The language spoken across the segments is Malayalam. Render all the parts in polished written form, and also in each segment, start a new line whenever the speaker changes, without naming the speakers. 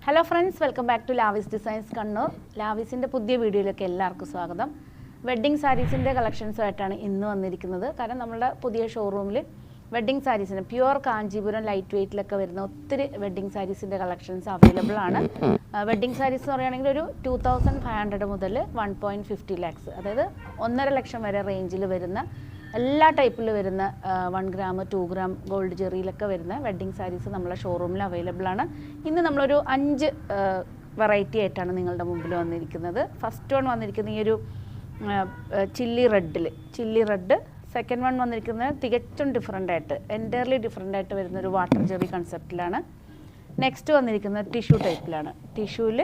Hello friends, welcome back to Lavis designs Kannur. ലാവിസിൻ്റെ പുതിയ വീഡിയോയിലേക്ക് എല്ലാവർക്കും സ്വാഗതം. വെഡ്ഡിങ് സാരീസിൻ്റെ കളക്ഷൻസുമായിട്ടാണ് ഇന്ന് വന്നിരിക്കുന്നത്. കാരണം നമ്മുടെ പുതിയ ഷോറൂമിൽ വെഡ്ഡിങ് സാരീസിന് പ്യുവർ കാഞ്ചീപുരം ലൈറ്റ് വെയ്റ്റിലൊക്കെ വരുന്ന ഒത്തിരി വെഡ്ഡിങ് സാരീസിൻ്റെ കളക്ഷൻസ് അവൈലബിൾ ആണ്. വെഡ്ഡിങ് സാരീസ് എന്ന് പറയുകയാണെങ്കിൽ ഒരു 2500 മുതൽ 1.50 lakhs, അതായത് 1.5 ലക്ഷം വരെ റേഞ്ചിൽ വരുന്ന എല്ലാ ടൈപ്പിൽ വരുന്ന 1 gram 2 gram ഗോൾഡ് ജെറിയിലൊക്കെ വരുന്ന വെഡ്ഡിങ് സാരീസ് നമ്മളെ ഷോറൂമിൽ അവൈലബിൾ ആണ്. ഇന്ന് നമ്മളൊരു 5 വെറൈറ്റി ആയിട്ടാണ് നിങ്ങളുടെ മുമ്പിൽ വന്നിരിക്കുന്നത്. ഫസ്റ്റ് വൺ വന്നിരിക്കുന്ന ഈ ഒരു ചില്ലി റെഡ്. സെക്കൻഡ് വൺ വന്നിരിക്കുന്നത് തികച്ചും ഡിഫറെൻ്റ് ആയിട്ട്, എൻറ്റയർലി ഡിഫറെൻ്റ് ആയിട്ട് വരുന്നൊരു വാട്ടർ ജെറി കൺസെപ്റ്റിലാണ്. നെക്സ്റ്റ് വന്നിരിക്കുന്നത് ടിഷ്യൂ ടൈപ്പിലാണ്. ടിഷ്യൂവിൽ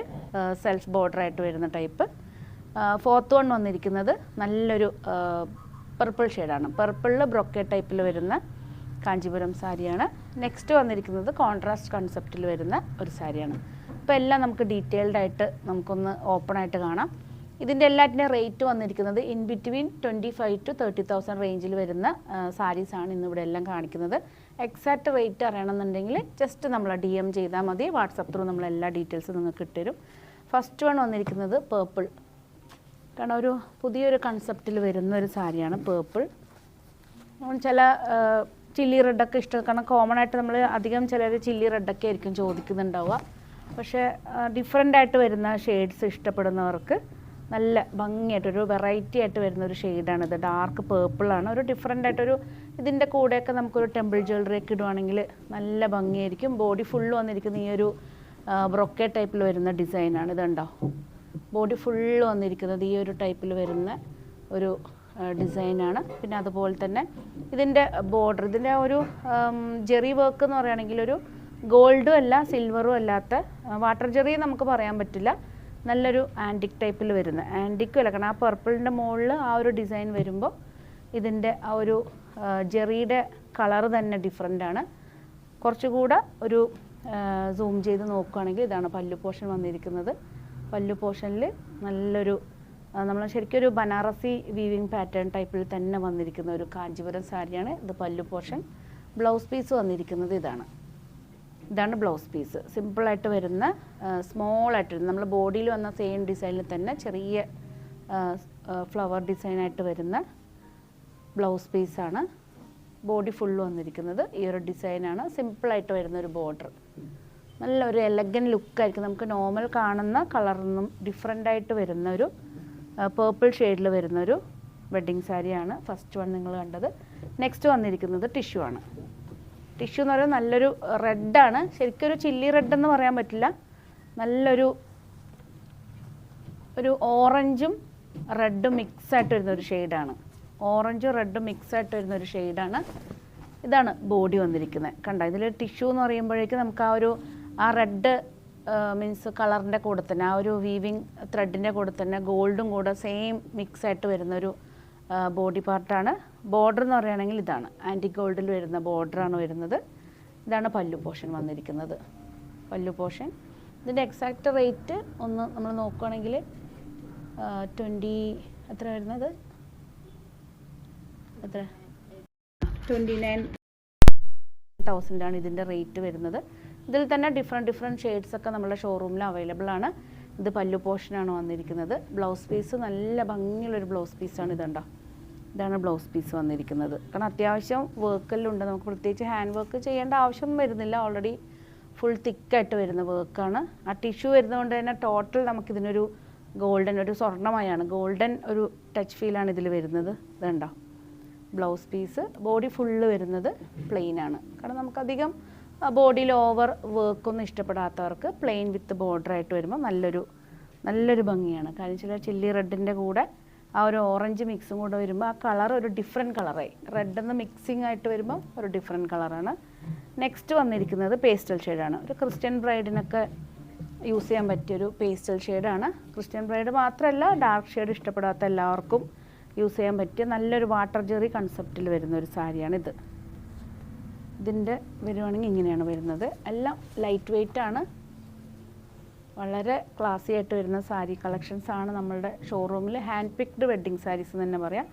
സെൽഫ് ബോർഡർ ആയിട്ട് വരുന്ന ടൈപ്പ്. ഫോർത്ത് വൺ വന്നിരിക്കുന്നത് നല്ലൊരു പർപ്പിൾ ഷെയ്ഡാണ്. പർപ്പിളിൽ ബ്രൊക്കേഡ് ടൈപ്പിൽ വരുന്ന കാഞ്ചീപുരം സാരിയാണ്. നെക്സ്റ്റ് വന്നിരിക്കുന്നത് കോൺട്രാസ്റ്റ് കൺസെപ്റ്റിൽ വരുന്ന ഒരു സാരിയാണ്. അപ്പോൾ എല്ലാം നമുക്ക് ഡീറ്റെയിൽഡ് ആയിട്ട് നമുക്കൊന്ന് ഓപ്പൺ ആയിട്ട് കാണാം. ഇതിൻ്റെ എല്ലാറ്റിൻ്റെയും റേറ്റ് വന്നിരിക്കുന്നത് ഇൻ ബിറ്റ്വീൻ 25,000 to 30,000 റേഞ്ചിൽ വരുന്ന സാരീസാണ് ഇന്നിവിടെ എല്ലാം കാണിക്കുന്നത്. എക്സാക്റ്റ് റേറ്റ് അറിയണമെന്നുണ്ടെങ്കിൽ ജസ്റ്റ് നമ്മൾ DM ചെയ്താൽ മതി. വാട്സപ്പ് ത്രൂ നമ്മൾ എല്ലാ ഡീറ്റെയിൽസും നിങ്ങൾക്ക് ഇട്ടുതരും. ഫസ്റ്റ് വൺ വന്നിരിക്കുന്നത് പേർപ്പിൾ. കാരണം ഒരു പുതിയൊരു കൺസെപ്റ്റിൽ വരുന്ന ഒരു സാരിയാണ് പേർപ്പിൾ. ചില ചില്ലി റെഡൊക്കെ ഇഷ്ടം, കാരണം കോമൺ ആയിട്ട് നമ്മൾ അധികം ചിലർ ചില്ലി റെഡൊക്കെ ആയിരിക്കും ചോദിക്കുന്നുണ്ടാവുക. പക്ഷേ ഡിഫറെൻ്റ് ആയിട്ട് വരുന്ന ഷെയ്ഡ്സ് ഇഷ്ടപ്പെടുന്നവർക്ക് നല്ല ഭംഗിയായിട്ടൊരു വെറൈറ്റി ആയിട്ട് വരുന്ന ഒരു ഷെയ്ഡാണിത്. ഡാർക്ക് പേർപ്പിളാണ്. ഒരു ഡിഫറെൻ്റ് ആയിട്ടൊരു ഇതിൻ്റെ കൂടെയൊക്കെ നമുക്കൊരു ടെമ്പിൾ ജ്വല്ലറിയൊക്കെ ഇടുവാണെങ്കിൽ നല്ല ഭംഗിയായിരിക്കും. ബോഡി ഫുള്ള് വന്നിരിക്കുന്ന ഈ ഒരു ബ്രൊക്കേഡ് ടൈപ്പിൽ വരുന്ന ഡിസൈനാണ്. ഇതുണ്ടോ, ബോഡി ഫുള്ള് വന്നിരിക്കുന്നത് ഈ ഒരു ടൈപ്പിൽ വരുന്ന ഒരു ഡിസൈനാണ്. പിന്നെ അതുപോലെ തന്നെ ഇതിൻ്റെ ബോർഡർ, ഇതിൻ്റെ ഒരു ജെറി വർക്ക് എന്ന് പറയുകയാണെങ്കിൽ ഒരു ഗോൾഡും അല്ല സിൽവറും അല്ലാത്ത വാട്ടർ ജെറി നമുക്ക് പറയാൻ പറ്റില്ല. നല്ലൊരു ആൻറ്റിക് ടൈപ്പിൽ വരുന്ന, ആൻറ്റിക്കും അല്ല, കാരണം ആ പർപ്പിളിൻ്റെ മുകളിൽ ആ ഒരു ഡിസൈൻ വരുമ്പോൾ ഇതിൻ്റെ ആ ഒരു ജെറിയുടെ കളറ് തന്നെ ഡിഫറെൻ്റ് ആണ്. കുറച്ചുകൂടെ ഒരു സൂം ചെയ്ത് നോക്കുകയാണെങ്കിൽ ഇതാണ് പല്ലു പോർഷൻ വന്നിരിക്കുന്നത്. പല്ലു പോർഷനിൽ നല്ലൊരു നമ്മൾ ശരിക്കും ഒരു ബനാറസി വീവിങ് പാറ്റേൺ ടൈപ്പിൽ തന്നെ വന്നിരിക്കുന്ന ഒരു കാഞ്ചീപുരം സാരിയാണ് ഇത്. പല്ലു പോർഷൻ. ബ്ലൗസ് പീസ് വന്നിരിക്കുന്നത് ഇതാണ് ബ്ലൗസ് പീസ്. സിമ്പിളായിട്ട് വരുന്ന സ്മോളായിട്ട് വരുന്ന, നമ്മൾ ബോഡിയിൽ വന്ന സെയിം ഡിസൈനിൽ തന്നെ ചെറിയ ഫ്ലവർ ഡിസൈനായിട്ട് വരുന്ന ബ്ലൗസ് പീസാണ്. ബോഡി ഫുള്ള് വന്നിരിക്കുന്നത് ഈ ഒരു ഡിസൈനാണ്. സിമ്പിളായിട്ട് വരുന്ന ഒരു ബോർഡർ, നല്ലൊരു എലഗൻ ലുക്കായിരിക്കും. നമുക്ക് നോർമൽ കാണുന്ന കളറിൽ ഡിഫറെൻ്റായിട്ട് വരുന്ന ഒരു പേർപ്പിൾ ഷെയ്ഡിൽ വരുന്നൊരു വെഡ്ഡിങ് സാരിയാണ് ഫസ്റ്റ് വൺ നിങ്ങൾ കണ്ടത്. നെക്സ്റ്റ് വന്നിരിക്കുന്നത് ടിഷ്യൂ ആണ്. ടിഷ്യൂ എന്ന് പറയുന്നത് നല്ലൊരു റെഡാണ്. ശരിക്കും ഒരു ചില്ലി റെഡ് എന്ന് പറയാൻ പറ്റില്ല. നല്ലൊരു ഓറഞ്ചും റെഡും മിക്സായിട്ട് വരുന്നൊരു ഷെയ്ഡാണ്. ഓറഞ്ചും റെഡും മിക്സായിട്ട് വരുന്നൊരു ഷെയ്ഡാണ്. ഇതാണ് ബോഡി വന്നിരിക്കുന്നത്. കണ്ടോ, ഇതിൽ ടിഷ്യൂ എന്ന് പറയുമ്പോഴേക്കും നമുക്ക് ആ റെഡ് മീൻസ് കളറിൻ്റെ കൂടെ തന്നെ ആ ഒരു വീവിങ് ത്രെഡിൻ്റെ കൂടെ തന്നെ ഗോൾഡും കൂടെ സെയിം മിക്സായിട്ട് വരുന്നൊരു ബോഡി പാർട്ടാണ്. ബോർഡർ എന്ന് പറയുകയാണെങ്കിൽ ഇതാണ് ആൻറ്റി ഗോൾഡിൽ വരുന്ന ബോർഡറാണ് വരുന്നത്. ഇതാണ് പല്ലു പോർഷൻ വന്നിരിക്കുന്നത്. പല്ലു പോർഷൻ. ഇതിൻ്റെ എക്സാക്റ്റ് റേറ്റ് ഒന്ന് നമ്മൾ നോക്കുകയാണെങ്കിൽ 29,000 ഇതിൻ്റെ റേറ്റ് വരുന്നത്. ഇതിൽ തന്നെ ഡിഫറെൻറ്റ് ഷെയ്ഡ്സ് ഒക്കെ നമ്മുടെ ഷോറൂമിൽ അവൈലബിൾ ആണ്. ഇത് പല്ലു പോർഷനാണ് വന്നിരിക്കുന്നത്. ബ്ലൗസ് പീസ് നല്ല ഭംഗിയുള്ളൊരു ബ്ലൗസ് പീസാണ്. ഇതാണ് ബ്ലൗസ് പീസ് വന്നിരിക്കുന്നത്. കാരണം അത്യാവശ്യം വർക്കെല്ലാം നമുക്ക് പ്രത്യേകിച്ച് ഹാൻഡ് വർക്ക് ചെയ്യേണ്ട ആവശ്യമൊന്നും വരുന്നില്ല. ഓൾറെഡി ഫുൾ തിക്കായിട്ട് വരുന്ന വർക്കാണ്. ആ ടിഷ്യൂ വരുന്നതുകൊണ്ട് തന്നെ ടോട്ടൽ നമുക്കിതിനൊരു ഗോൾഡൻ, ഒരു സ്വർണ്ണമയാണ്, ഗോൾഡൻ ഒരു ടച്ച് ഫീലാണ് ഇതിൽ വരുന്നത്. ഇതുണ്ടോ ബ്ലൗസ് പീസ്. ബോഡി ഫുള്ള് വരുന്നത് പ്ലെയിനാണ്. കാരണം നമുക്കധികം ബോഡിയിൽ ഓവർ വർക്കൊന്നും ഇഷ്ടപ്പെടാത്തവർക്ക് പ്ലെയിൻ വിത്ത് ബോർഡറായിട്ട് വരുമ്പോൾ നല്ലൊരു ഭംഗിയാണ്. കാര്യം ചില ചില്ലി റെഡിൻ്റെ കൂടെ ആ ഒരു ഓറഞ്ച് മിക്സും കൂടെ വരുമ്പോൾ ആ കളർ ഒരു ഡിഫറെൻറ്റ് കളറായി. റെഡെന്ന് മിക്സിങ് ആയിട്ട് വരുമ്പോൾ ഒരു ഡിഫറെൻറ്റ് കളറാണ്. നെക്സ്റ്റ് വന്നിരിക്കുന്നത് പേസ്റ്റൽ ഷെയ്ഡാണ്. ഒരു ക്രിസ്ത്യൻ ബ്രൈഡിനൊക്കെ യൂസ് ചെയ്യാൻ പറ്റിയൊരു പേസ്റ്റൽ ഷെയ്ഡാണ്. ക്രിസ്ത്യൻ ബ്രൈഡ് മാത്രമല്ല, ഡാർക്ക് ഷെയ്ഡ് ഇഷ്ടപ്പെടാത്ത എല്ലാവർക്കും യൂസ് ചെയ്യാൻ പറ്റിയ നല്ലൊരു വാട്ടർ ജെറി കൺസെപ്റ്റിൽ വരുന്ന ഒരു സാരിയാണിത്. ഇതിൻ്റെ വരുവാണെങ്കിൽ ഇങ്ങനെയാണ് വരുന്നത്. എല്ലാം ലൈറ്റ് വെയ്റ്റ് ആണ്. വളരെ ക്ലാസി ആയിട്ട് വരുന്ന സാരി കളക്ഷൻസ് ആണ് നമ്മളുടെ ഷോറൂമിൽ. ഹാൻഡ് പിക്ഡ് വെഡ്ഡിങ് സാരീസ് എന്ന് തന്നെ പറയാം.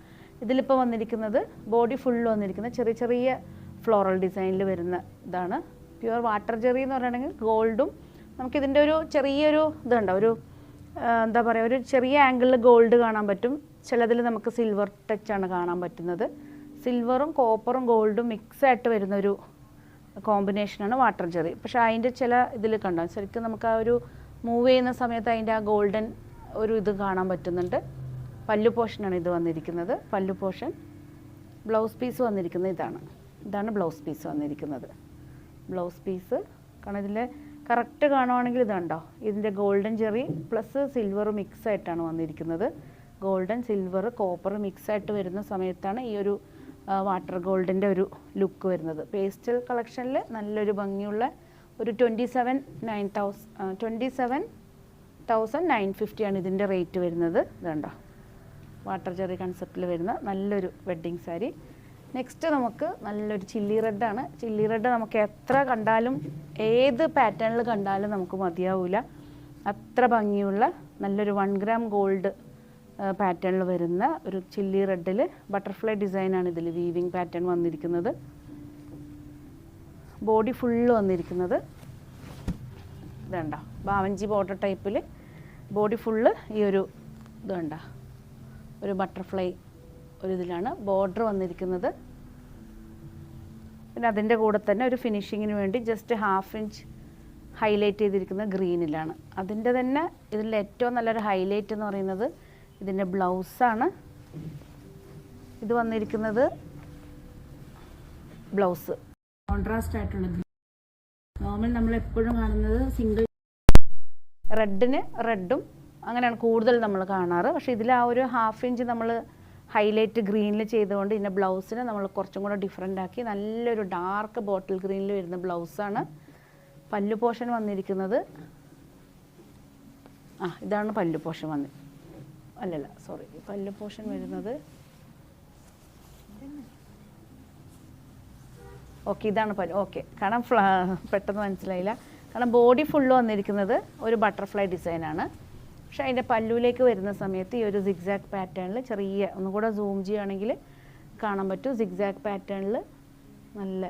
ഇതിലിപ്പോൾ വന്നിരിക്കുന്നത് ബോഡി ഫുള്ള് വന്നിരിക്കുന്ന ചെറിയ ഫ്ലോറൽ ഡിസൈനിൽ വരുന്ന ഇതാണ്. പ്യുവർ വാട്ടർ ജെറി എന്ന് പറയുകയാണെങ്കിൽ ഗോൾഡും നമുക്കിതിൻ്റെ ഒരു ചെറിയൊരു ഇതുണ്ടോ, ഒരു എന്താ പറയുക, ഒരു ചെറിയ ആംഗിളിൽ ഗോൾഡ് കാണാൻ പറ്റും. ചിലതിൽ നമുക്ക് സിൽവർ ടച്ചാണ് കാണാൻ പറ്റുന്നത്. സിൽവറും കോപ്പറും ഗോൾഡും മിക്സായിട്ട് വരുന്നൊരു കോമ്പിനേഷനാണ് വാട്ടർ ജെറി. പക്ഷേ അതിൻ്റെ ചില ഇതിൽ കണ്ടോ, ശരിക്കും നമുക്ക് ആ ഒരു മൂവ് ചെയ്യുന്ന സമയത്ത് അതിൻ്റെ ആ ഗോൾഡൻ ഒരു ഇത് കാണാൻ പറ്റുന്നുണ്ട്. പല്ലു പോർഷനാണ് ഇത് വന്നിരിക്കുന്നത്. പല്ലു പോർഷൻ. ബ്ലൗസ് പീസ് വന്നിരിക്കുന്നത് ഇതാണ് ബ്ലൗസ് പീസ് വന്നിരിക്കുന്നത്. ബ്ലൗസ് പീസ് കാരണം ഇതിൽ കറക്റ്റ് കാണുവാണെങ്കിൽ ഇതുണ്ടോ, ഇതിൻ്റെ golden Jerry plus silver mix ആയിട്ടാണ് വന്നിരിക്കുന്നത്. ഗോൾഡൻ സിൽവർ കോപ്പർ മിക്സായിട്ട് വരുന്ന സമയത്താണ് ഈ ഒരു വാട്ടർ ഗോൾഡിൻ്റെ ഒരു ലുക്ക് വരുന്നത്. പേസ്റ്റൽ കളക്ഷനിൽ നല്ലൊരു ഭംഗിയുള്ള ഒരു 27,950 ആണ് ഇതിൻ്റെ റേറ്റ് വരുന്നത്. ഇതുണ്ടോ, വാട്ടർ ജെറി കൺസെപ്റ്റിൽ വരുന്ന നല്ലൊരു വെഡ്ഡിങ് സാരി. നെക്സ്റ്റ് നമുക്ക് നല്ലൊരു ചില്ലി റെഡാണ്. ചില്ലി റെഡ് നമുക്ക് എത്ര കണ്ടാലും ഏത് പാറ്റേണിൽ കണ്ടാലും നമുക്ക് മതിയാവില്ല. അത്ര ഭംഗിയുള്ള നല്ലൊരു 1 gram ഗോൾഡ് പാറ്റേണിൽ വരുന്ന ഒരു ചില്ലി റെഡിൽ ബട്ടർഫ്ലൈ ഡിസൈനാണ് ഇതിൽ വീവിങ് പാറ്റേൺ വന്നിരിക്കുന്നത്. ബോഡി ഫുള്ള് വന്നിരിക്കുന്നത് ഇതുണ്ടോ, ബാവഞ്ചി ബോർഡർ ടൈപ്പിൽ ബോഡി ഫുള്ള് ഈ ഒരു ഇതുണ്ടോ, ഒരു ബട്ടർഫ്ലൈ ഒരു ഇതിലാണ് ബോർഡർ വന്നിരിക്കുന്നത്. പിന്നെ അതിൻ്റെ കൂടെ തന്നെ ഒരു ഫിനിഷിങ്ങിന് വേണ്ടി ജസ്റ്റ് 1/2 ഇഞ്ച് ഹൈലൈറ്റ് ചെയ്തിരിക്കുന്നത് ഗ്രീനിലാണ്. അതിൻ്റെ തന്നെ ഇതിൽ ഏറ്റവും നല്ലൊരു ഹൈലൈറ്റ് എന്ന് പറയുന്നത് ഇതിൻ്റെ ബ്ലൗസാണ്. ഇത് വന്നിരിക്കുന്നത് ബ്ലൗസ് കോൺട്രാസ്റ്റ് ആയിട്ടുള്ള നോർമൽ നമ്മളെപ്പോഴും കാണുന്നത് സിംഗിൾ റെഡിന് റെഡും അങ്ങനെയാണ് കൂടുതൽ നമ്മൾ കാണാറ്. പക്ഷേ ഇതിൽ ആ ഒരു 1/2 ഇഞ്ച് നമ്മൾ ഹൈലൈറ്റ് ഗ്രീനിൽ ചെയ്തുകൊണ്ട് ഇതിൻ്റെ ബ്ലൗസിനെ നമ്മൾ കുറച്ചും കൂടെ ഡിഫറെൻ്റ് ആക്കി നല്ലൊരു ഡാർക്ക് ബോട്ടിൽ ഗ്രീനിൽ വരുന്ന ബ്ലൗസാണ്. പല്ലു പോർഷൻ വന്നിരിക്കുന്നത് ഇതാണ് പല്ലു പോർഷൻ പല്ലു പോർഷൻ വരുന്നത് ഇതാണ് പല്ലു. കാരണം പെട്ടെന്ന് മനസ്സിലായില്ല. കാരണം ബോഡി ഫുള്ള് വന്നിരിക്കുന്നത് ഒരു ബട്ടർഫ്ലൈ ഡിസൈനാണ്. പക്ഷേ അതിൻ്റെ പല്ലുവിലേക്ക് വരുന്ന സമയത്ത് ഈ ഒരു സിഗ്സാഗ് പാറ്റേണിൽ ചെറിയ ഒന്നുകൂടെ സൂം ചെയ്യുകയാണെങ്കിൽ കാണാൻ പറ്റും. സിഗ്സാഗ് പാറ്റേണിൽ നല്ല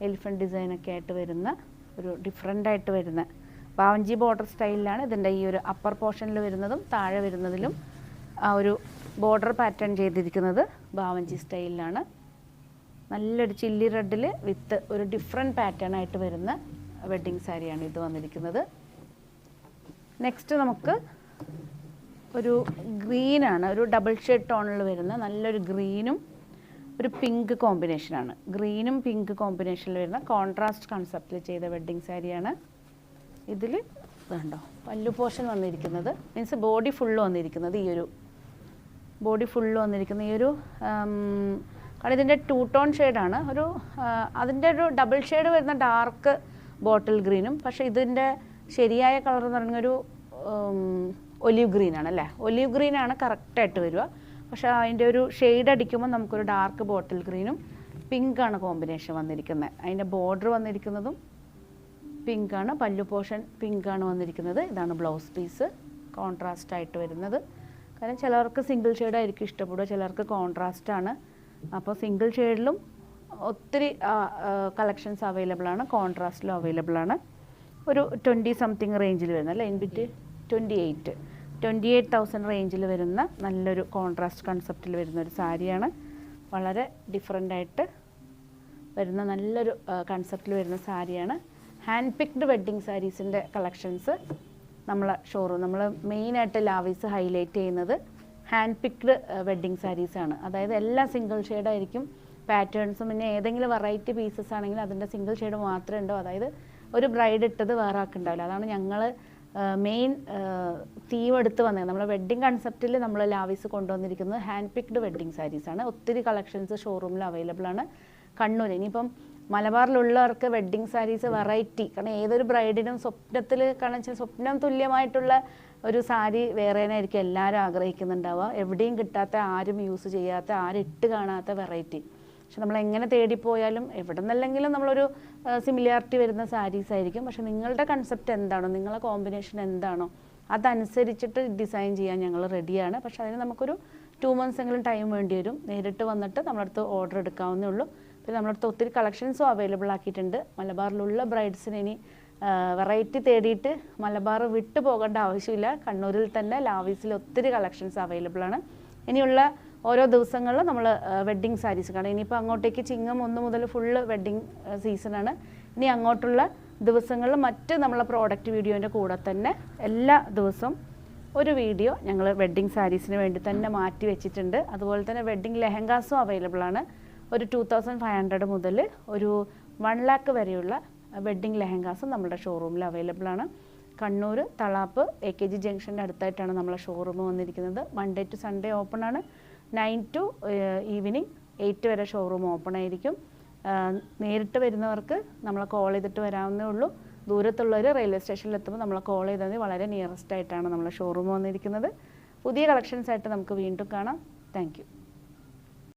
എലിഫൻറ്റ് ഡിസൈനൊക്കെ ആയിട്ട് വരുന്ന ഒരു ഡിഫറെൻ്റായിട്ട് വരുന്ന ബാവഞ്ചി ബോർഡർ സ്റ്റൈലിലാണ് ഇതിൻ്റെ ഈ ഒരു അപ്പർ പോർഷനിൽ വരുന്നതും താഴെ വരുന്നതിലും ആ ഒരു ബോർഡർ പാറ്റേൺ ചെയ്തിരിക്കുന്നത് ബാവഞ്ചി സ്റ്റൈലിലാണ്. നല്ലൊരു ചില്ലി റെഡിൽ വിത്ത് ഒരു ഡിഫറെൻറ്റ് പാറ്റേൺ ആയിട്ട് വരുന്ന വെഡ്ഡിങ് സാരിയാണ് ഇത് വന്നിരിക്കുന്നത്. നെക്സ്റ്റ് നമുക്ക് ഒരു ഗ്രീനാണ്, ഒരു ഡബിൾ ഷെയ്ഡ് ടോണിൽ വരുന്ന നല്ലൊരു ഗ്രീനും ഒരു പിങ്ക് കോമ്പിനേഷനാണ്. ഗ്രീനും പിങ്ക് കോമ്പിനേഷനിൽ വരുന്ന കോൺട്രാസ്റ്റ് കൺസെപ്റ്റിൽ ചെയ്ത വെഡ്ഡിങ് സാരിയാണ്. ഇതിൽ ഇതുണ്ടോ പല്ലു പോർഷൻ വന്നിരിക്കുന്നത് മീൻസ് ബോഡി ഫുള്ള് വന്നിരിക്കുന്നത് ഈ ഒരു കാരണം ഇതിൻ്റെ 2 ടോൺ ഷെയ്ഡാണ്. അതിൻ്റെ ഒരു ഡബിൾ ഷെയ്ഡ് വരുന്ന ഡാർക്ക് ബോട്ടിൽ ഗ്രീനും പക്ഷേ ഇതിൻ്റെ ശരിയായ കളർ എന്ന് പറയുന്ന ഒരു ഒലീവ് ഗ്രീനാണ് അല്ലേ. ഒലീവ് ഗ്രീനാണ് കറക്റ്റായിട്ട് വരിക. പക്ഷേ അതിൻ്റെ ഒരു ഷെയ്ഡ് അടിക്കുമ്പോൾ നമുക്കൊരു ഡാർക്ക് ബോട്ടിൽ ഗ്രീനും പിങ്കാണ് കോമ്പിനേഷൻ വന്നിരിക്കുന്നത്. അതിൻ്റെ ബോർഡർ വന്നിരിക്കുന്നതും പിങ്കാണ്. പല്ലു പോർഷൻ പിങ്കാണ് വന്നിരിക്കുന്നത്. ഇതാണ് ബ്ലൗസ് പീസ് കോൺട്രാസ്റ്റ് ആയിട്ട് വരുന്നത്. കാരണം ചിലർക്ക് സിംഗിൾ ഷെയ്ഡായിരിക്കും ഇഷ്ടപ്പെടുക, ചിലർക്ക് കോൺട്രാസ്റ്റാണ്. അപ്പോൾ സിംഗിൾ ഷെയ്ഡിലും ഒത്തിരി കളക്ഷൻസ് അവൈലബിൾ ആണ്, കോൺട്രാസ്റ്റിലും അവൈലബിൾ ആണ്. ഒരു 20 സംതിങ് റേഞ്ചിൽ വരുന്ന അല്ലേ, ഇൻബിറ്റ് 28,000 റേഞ്ചിൽ വരുന്ന നല്ലൊരു കോൺട്രാസ്റ്റ് കൺസെപ്റ്റിൽ വരുന്ന ഒരു സാരിയാണ്. വളരെ ഡിഫറെൻ്റായിട്ട് വരുന്ന നല്ലൊരു കൺസെപ്റ്റിൽ വരുന്ന സാരിയാണ്. ഹാൻഡ് പിക്ഡ് വെഡ്ഡിങ് സാരീസിൻ്റെ കളക്ഷൻസ് നമ്മളെ ഷോറൂം നമ്മൾ മെയിനായിട്ട് ലാവീസ് ഹൈലൈറ്റ് ചെയ്യുന്നത് ഹാൻഡ് പിക്ഡ് വെഡ്ഡിങ് സാരീസാണ്. അതായത് എല്ലാം സിംഗിൾ ഷെയ്ഡായിരിക്കും പാറ്റേൺസും. പിന്നെ ഏതെങ്കിലും വെറൈറ്റി പീസസ് ആണെങ്കിൽ അതിൻ്റെ സിംഗിൾ ഷെയ്ഡ് മാത്രമേ ഉണ്ടോ, അതായത് ഒരു ബ്രൈഡ് ഇട്ടത് വേറെ ആക്കുണ്ടാവില്ല. അതാണ് ഞങ്ങൾ മെയിൻ തീം എടുത്ത് വന്നത്. നമ്മളെ വെഡ്ഡിങ് കൺസെപ്റ്റിൽ നമ്മൾ ലാവീസ് കൊണ്ടുവന്നിരിക്കുന്നത് ഹാൻഡ് പിക്ഡ് വെഡ്ഡിങ് സാരീസാണ്. ഒത്തിരി കളക്ഷൻസ് ഷോറൂമിൽ അവൈലബിൾ ആണ്. കണ്ണൂർ ഇനിയിപ്പം മലബാറിലുള്ളവർക്ക് വെഡ്ഡിങ് സാരീസ് വെറൈറ്റി, കാരണം ഏതൊരു ബ്രൈഡിനും സ്വപ്നത്തിൽ കാരണം സ്വപ്നം തുല്യമായിട്ടുള്ള ഒരു സാരി വേറേനായിരിക്കും എല്ലാവരും ആഗ്രഹിക്കുന്നുണ്ടാവുക. എവിടെയും കിട്ടാത്ത, ആരും യൂസ് ചെയ്യാത്ത, ആരും ഇട്ട് കാണാത്ത വെറൈറ്റി. പക്ഷെ നമ്മൾ എങ്ങനെ തേടിപ്പോയാലും എവിടെ നിന്നല്ലെങ്കിലും നമ്മളൊരു സിമിലാരിറ്റി വരുന്ന സാരീസ് ആയിരിക്കും. പക്ഷെ നിങ്ങളുടെ കൺസെപ്റ്റ് എന്താണോ, നിങ്ങളുടെ കോമ്പിനേഷൻ എന്താണോ അതനുസരിച്ചിട്ട് ഡിസൈൻ ചെയ്യാൻ ഞങ്ങൾ റെഡിയാണ്. പക്ഷെ അതിന് നമുക്കൊരു 2 months എങ്കിലും ടൈം വേണ്ടി വരും. നേരിട്ട് വന്നിട്ട് നമ്മളടുത്ത് ഓർഡർ എടുക്കാവുന്നേ ഉള്ളൂ. പിന്നെ നമ്മളടുത്ത് ഒത്തിരി കളക്ഷൻസും അവൈലബിൾ ആക്കിയിട്ടുണ്ട്. മലബാറിലുള്ള ബ്രൈഡ്സിന് ഇനി വെറൈറ്റി തേടിയിട്ട് മലബാർ വിട്ടു പോകേണ്ട ആവശ്യമില്ല. കണ്ണൂരിൽ തന്നെ ലാവീസിൽ ഒത്തിരി കളക്ഷൻസ് അവൈലബിൾ ആണ്. ഇനിയുള്ള ഓരോ ദിവസങ്ങളിലും നമ്മൾ വെഡ്ഡിങ് സാരീസ് കാണാം. ഇനിയിപ്പോൾ അങ്ങോട്ടേക്ക് ചിങ്ങം 1 മുതൽ ഫുള്ള് വെഡ്ഡിങ് സീസണാണ്. ഇനി അങ്ങോട്ടുള്ള ദിവസങ്ങളിൽ മറ്റ് നമ്മളെ പ്രോഡക്റ്റ് വീഡിയോൻ്റെ കൂടെ തന്നെ എല്ലാ ദിവസവും ഒരു വീഡിയോ ഞങ്ങൾ വെഡ്ഡിങ് സാരീസിന് വേണ്ടി തന്നെ മാറ്റി വെച്ചിട്ടുണ്ട്. അതുപോലെ തന്നെ വെഡ്ഡിങ് ലെഹങ്കാസും അവൈലബിൾ ആണ്. ഒരു 2500 മുതൽ ഒരു 1 lakh വരെയുള്ള വെഡ്ഡിങ് ലെഹങ്കാസും നമ്മുടെ ഷോറൂമിൽ അവൈലബിൾ ആണ്. കണ്ണൂർ തളാപ്പ് AKG ജംഗ്ഷൻ്റെ അടുത്തായിട്ടാണ് നമ്മളെ ഷോറൂം വന്നിരിക്കുന്നത്. മൺഡേ ടു സൺഡേ ഓപ്പൺ ആണ്. 9 to ഈവനിങ് 8 വരെ ഷോറൂം ഓപ്പൺ ആയിരിക്കും. നേരിട്ട് വരുന്നവർക്ക് നമ്മളെ കോൾ ചെയ്തിട്ട് വരാവുന്നേ ഉള്ളൂ. ദൂരത്തുള്ളവർ റെയിൽവേ സ്റ്റേഷനിൽ എത്തുമ്പോൾ നമ്മളെ കോൾ ചെയ്താൽ വളരെ നിയറസ്റ്റ് ആയിട്ടാണ് നമ്മളെ ഷോറൂം വന്നിരിക്കുന്നത്. പുതിയ കളക്ഷൻസ് ആയിട്ട് നമുക്ക് വീണ്ടും കാണാം. Thank you.